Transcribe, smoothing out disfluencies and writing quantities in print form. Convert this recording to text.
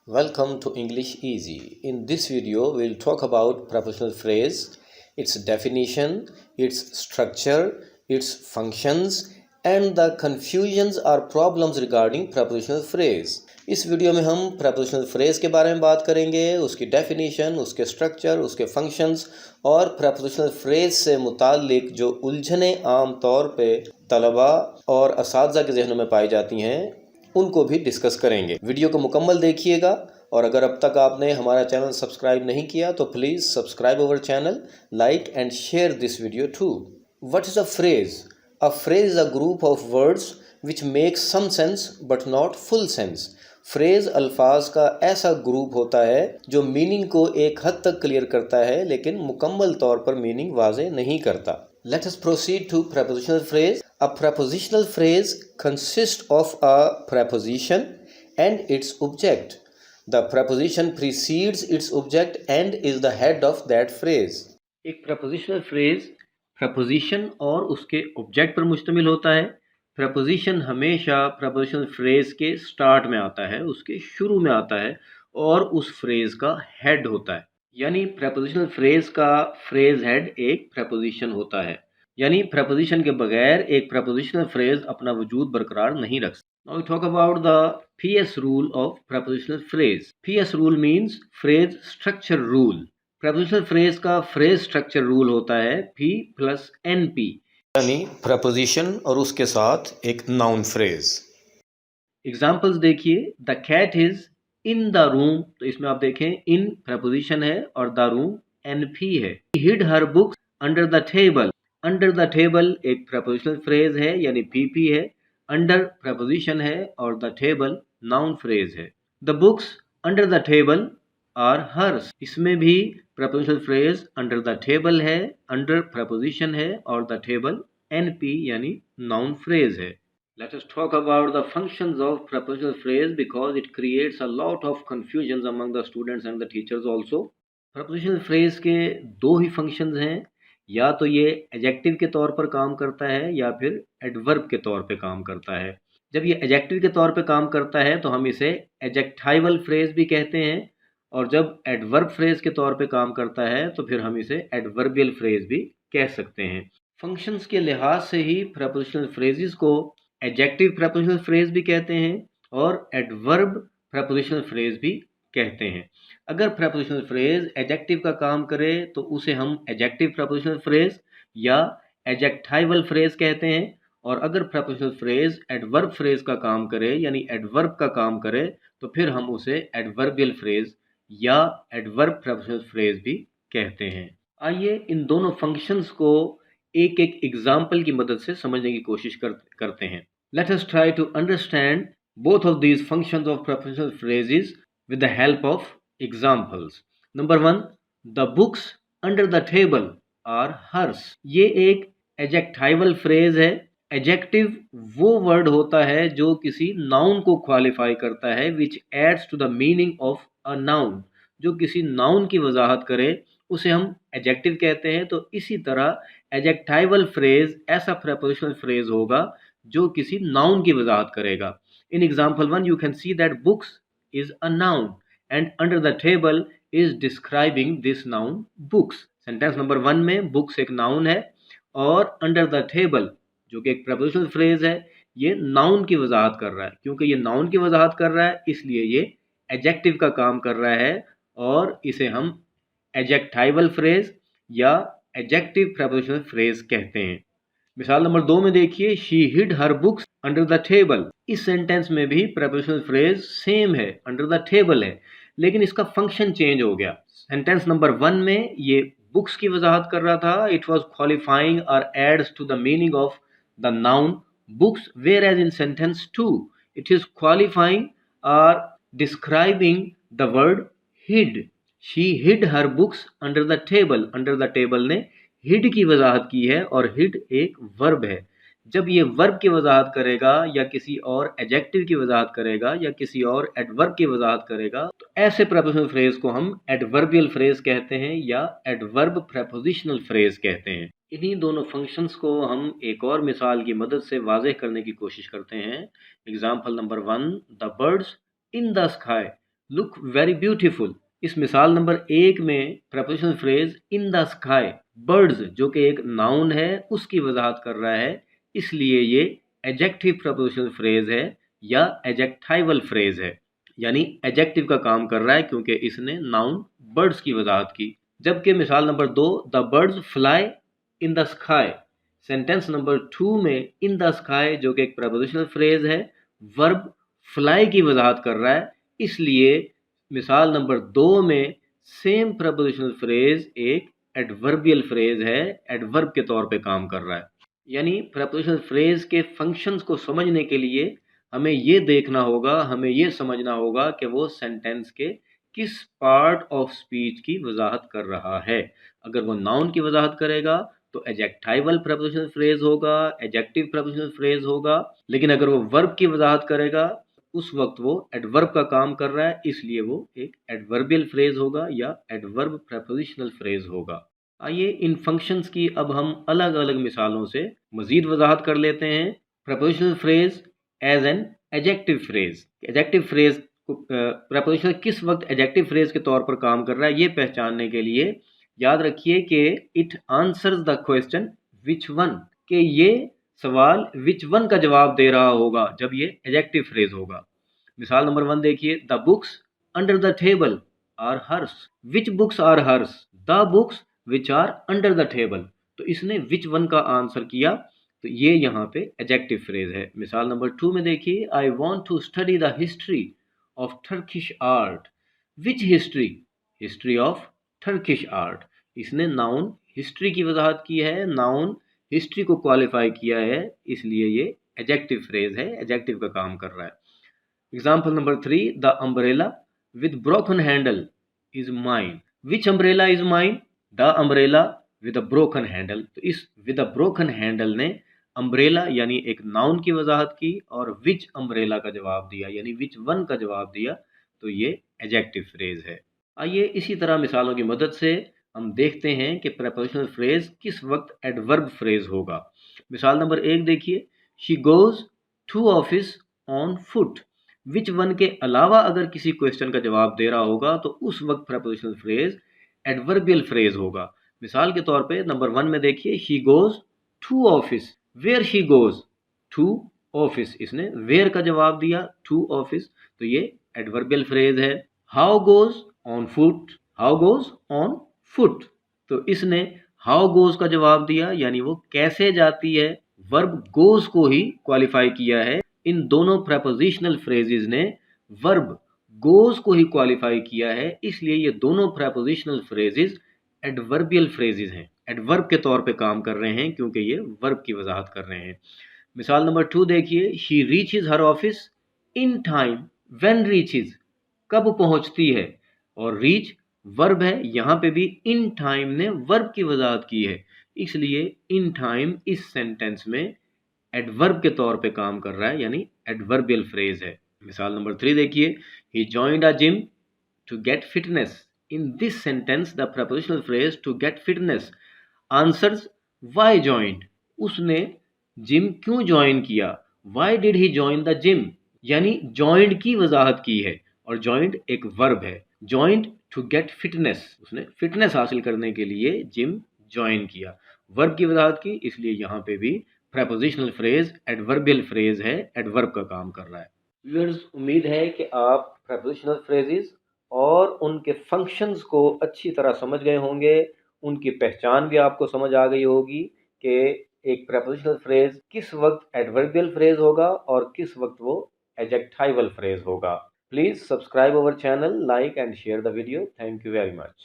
Welcome to English Easy. In this video, we'll talk about prepositional phrase, its definition, its structure, its functions, and the confusions or problems regarding prepositional phrase. इस video में हम prepositional phrase के बारे में बात करेंगे, उसकी definition, उसके structure, उसके functions और prepositional phrase से मुताल्लिक जो उलझने आम तौर पे तलबा और असातिज़ा के ज़हनों में पाई जाती हैं उनको भी डिस्कस करेंगे। वीडियो को मुकम्मल देखिएगा और अगर अब तक आपने हमारा चैनल सब्सक्राइब नहीं किया तो please subscribe our channel, like and share this video too. What is a phrase? A phrase is a group of words which make some sense but not full sense. Phrase अल्फाज का ऐसा group होता है जो meaning को एक हद तक क्लियर करता है लेकिन मुकम्मल तौर पर मीनिंग वाज़े नहीं करता। Let us proceed to prepositional phrase. A prepositional phrase consists of a preposition and its object. The preposition precedes its object and is the head of that phrase. एक prepositional phrase preposition और उसके object पर मुश्तमिल होता है। preposition हमेशा prepositional phrase के start में आता है, उसके शुरू में आता है और उस phrase का head होता है। यानी prepositional phrase का phrase head एक preposition होता है, यानी preposition के बगैर एक prepositional phrase अपना वजूद बरकरार नहीं रख सकता। Now we talk about the PS rule of prepositional phrase. PS rule means phrase structure rule. prepositional phrase का phrase structure rule होता है P plus NP, यानी preposition और उसके साथ एक noun phrase। Examples देखिए, the cat is in the room, तो इसमें आप देखें in preposition है और the room NP है। He hid her books under the table. Under the table एक prepositional phrase है यानी PP है, under preposition है और the table noun phrase है। The books under the table are hers. इसमें भी prepositional phrase under the table है, under preposition है और the table NP यानी noun phrase है। Let us talk about the functions of prepositional phrase because it creates a lot of confusions among the students and the teachers also. Prepositional phrase के दो ही functions हैं, या तो ये adjective के तौर पर काम करता है या फिर adverb के तौर पे काम करता है। जब ये adjective के तौर पे काम करता है तो हम इसे adjectival phrase भी कहते हैं और जब adverb phrase के तौर पे काम करता है तो फिर हम इसे adverbial phrase भी कह सकते हैं। functions के लिहाज से ही prepositional phrases को एडजेक्टिव प्रपोजिशनल फ्रेज भी कहते हैं और एडवर्ब प्रपोजिशनल फ्रेज भी कहते हैं। अगर प्रपोजिशनल फ्रेज एडजेक्टिव का काम करे तो उसे हम एडजेक्टिव प्रपोजिशनल फ्रेज या एडजेक्टाइवल फ्रेज कहते हैं और अगर प्रपोजिशनल फ्रेज एडवर्ब फ्रेज का काम करे यानी एडवर्ब का काम करे तो फिर हम उसे एडवर्बियल फ्रेज या एडवर्ब प्रपोजिशनल फ्रेज भी कहते हैं। आइए इन दोनों फंक्शंस को एक एक एग्जाम्पल की मदद से समझने की कोशिश करते हैं। Let us try to understand both of these functions of prepositional phrases with the help of examples. Number 1, the books under the table are hers. ये एक adjectival phrase है। Adjective वो word होता है जो किसी noun को qualify करता है, which adds to the meaning of a noun. जो किसी noun की वजाहत करे उसे हम adjective कहते हैं। तो इसी तरह adjectival phrase ऐसा prepositional phrase होगा जो किसी नाउन की वजाहत करेगा। In example 1 you can see that books is a noun and under the table is describing this noun books. Sentence number 1 में बुक्स एक नाउन है और अंडर द टेबल जो कि एक प्रपोजिशनल फ्रेज है ये नाउन की वजाहत कर रहा है। क्योंकि ये नाउन की वजाहत कर रहा है इसलिए ये एडजेक्टिव का काम कर रहा है और इसे हम एडजेक्टाइवल फ्रेज या एडजेक्टिव प्रपोजिशनल फ्रेज कहते हैं। मिसाल नंबर 2 में देखिए, she hid her books under the table. इस सेंटेंस में भी प्रपोजिशनल फ्रेज सेम है, अंडर द टेबल है, लेकिन इसका फंक्शन चेंज हो गया। सेंटेंस नंबर 1 में ये बुक्स की वजाहत कर रहा था, इट वाज क्वालिफाइंग और adds to the meaning of the noun books, whereas in sentence 2 it is qualifying और describing the word hid. She hid her books under the table. Under the table ने hid की वजाहत की है और hide एक verb है। जब ये वर्ब की वजाहत करेगा या किसी और एडजेक्टिव की वजाहत करेगा या किसी और एडवर्ब की वजाहत करेगा तो ऐसे प्रपोजिशनल फ्रेज को हम एडवर्बियल फ्रेज कहते हैं या एडवर्ब प्रपोजिशनल फ्रेज कहते हैं। इन्हीं दोनों फंक्शंस को हम एक और मिसाल की मदद से वाज़ेह करने की कोशिश करते हैं। Example number 1, the birds in the sky look very beautiful. इस मिसाल नंबर 1 में prepositional phrase in the sky, birds जो कि एक नाउन है उसकी वजाहत कर रहा है, इसलिए ये एडजेक्टिव प्रपोजिशनल फ्रेज है या एडजेक्टाइवल फ्रेज है, यानी एडजेक्टिव का काम कर रहा है क्योंकि इसने नाउन बर्ड्स की वजाहत की। जबकि मिसाल number 2, the birds fly in the sky, sentence number 2 में इन द स्काई जो कि एक प्रपोजिशनल फ्रेज है, वर्ब फ्लाई की वजाहत कर रहा है, इसलिए मिसाल नंबर 2 में सेम प्रपोजिशनल फ्रेज एक एडवर्बियल फ्रेज है, एडवर्ब के तौर पे काम कर रहा है। यानी प्रपोजिशनल फ्रेज के फंक्शंस को समझने के लिए हमें ये देखना होगा, हमें ये समझना होगा कि वो सेंटेंस के किस पार्ट ऑफ स्पीच की वजाहत कर रहा है। अगर वो नाउन की वजाहत करेगा तो एडजेक्टाइवल प्रपोजिशनल फ्रेज होगा, एडजेक्टिव प्रपोजिशनल फ्रेज होगा, लेकिन अगर वो वर्ब की वजाहत करेगा उस वक्त वो एडवर्ब का काम कर रहा है, इसलिए वो एक एडवर्बियल फ्रेज होगा या एडवर्ब प्रपोजिशनल फ्रेज होगा। आइए इन फंक्शंस की अब हम अलग अलग मिसालों से मजीद वजाहत कर लेते हैं। Prepositional phrase as an adjective phrase, adjective phrase prepositional किस वक्त एडजेक्टिव फ्रेज के तौर पर काम कर रहा है, ये पहचानने के लिए याद रखिए कि it answers the question which one, कि ये सवाल विच वन का जवाब दे रहा होगा जब ये एडजेक्टिव फ्रेज होगा। मिसाल नंबर 1 देखिए, the books under the table are hers, which books are hers, the books which are under the table. तो इसने विच वन का आंसर किया, तो ये यहाँ पे एडजेक्टिव फ्रेज है। मिसाल नंबर 2 में देखिए, I want to study the history of Turkish art, which history, history of Turkish art. इसने नाउन हिस्ट्री की वजाहत की है, नाउन हिस्ट्री को क्वालिफाई किया है, इसलिए ये एडजेक्टिव फ्रेज है, एडजेक्टिव का काम कर रहा है। Example number 3, the umbrella with broken handle is mine, which umbrella is mine, the umbrella with a broken handle. तो इस विद अ ब्रोकन हैंडल ने अम्ब्रेला यानी एक नाउन की वजाहत की और विच अम्ब्रेला का जवाब दिया यानी विच वन का जवाब दिया, तो ये एडजेक्टिव फ्रेज है। आइए इसी तरह मिसालों की मदद से हम देखते हैं कि प्रपोजिशनल फ्रेज किस वक्त एडवर्ब फ्रेज होगा। मिसाल नंबर 1 देखिए, she goes to office on foot, which one के अलावा अगर किसी क्वेश्चन का जवाब दे रहा होगा तो उस वक्त प्रपोजिशनल फ्रेज एडवर्बियल फ्रेज होगा। मिसाल के तौर पे नंबर 1 में देखिए, she goes to office, where she goes to office, इसने वेयर का जवाब दिया, टू ऑफिस, तो ये एडवर्बियल फ्रेज है। How goes on foot, how goes on foot, तो इसने हाउ गोज का जवाब दिया यानी वो कैसे जाती है, वर्ब गोज को ही क्वालिफाई किया है। इन दोनों प्रपोजिशनल फ्रेजेस ने वर्ब गोज को ही क्वालिफाई किया है, इसलिए ये दोनों प्रपोजिशनल फ्रेजेस एडवर्बियल फ्रेजेस हैं, एडवर्ब के तौर पे काम कर रहे हैं क्योंकि ये वर्ब की वजाहत कर रहे हैं। मिसाल नंबर 2 देखिए, she reaches her office in time, when reaches कब पहुंचती है, और रीच वर्ब है, यहाँ पे भी इन टाइम ने वर्ब की वजाहत की है, इसलिए इन टाइम इस सेंटेंस में एडवर्ब के तौर पे काम कर रहा है यानी एडवर्बियल फ्रेज है। मिसाल नंबर 3 देखिए, he joined a gym to get fitness, in this sentence the prepositional phrase to get fitness answers why joined, उसने जिम क्यों ज्वाइन किया, why did he join the gym, यानी जॉइंड की वजाहत की है और जॉइंड एक वर्ब है। जॉइंड टू गेट फिटनेस, उसने फिटनेस हासिल करने के लिए जिम ज्वाइन किया, वर्ब की वजाहत की, इसलिए यहाँ पे भी प्रपोजिशनल फ्रेज एडवर्बियल फ्रेज है, एडवर्ब का काम कर रहा है। व्यूअर्स, उम्मीद है कि आप प्रपोजिशनल फ्रेजेस और उनके फंक्शंस को अच्छी तरह समझ गए होंगे, उनकी पहचान भी आपको समझ आ गई होगी कि एक प्रपोजिशनल फ्रेज किस वक्त एडवर्बियल फ्रेज होगा और किस वक्त वो एडजेक्टाइवल फ्रेज होगा। Please subscribe our channel, like and share the video. Thank you very much.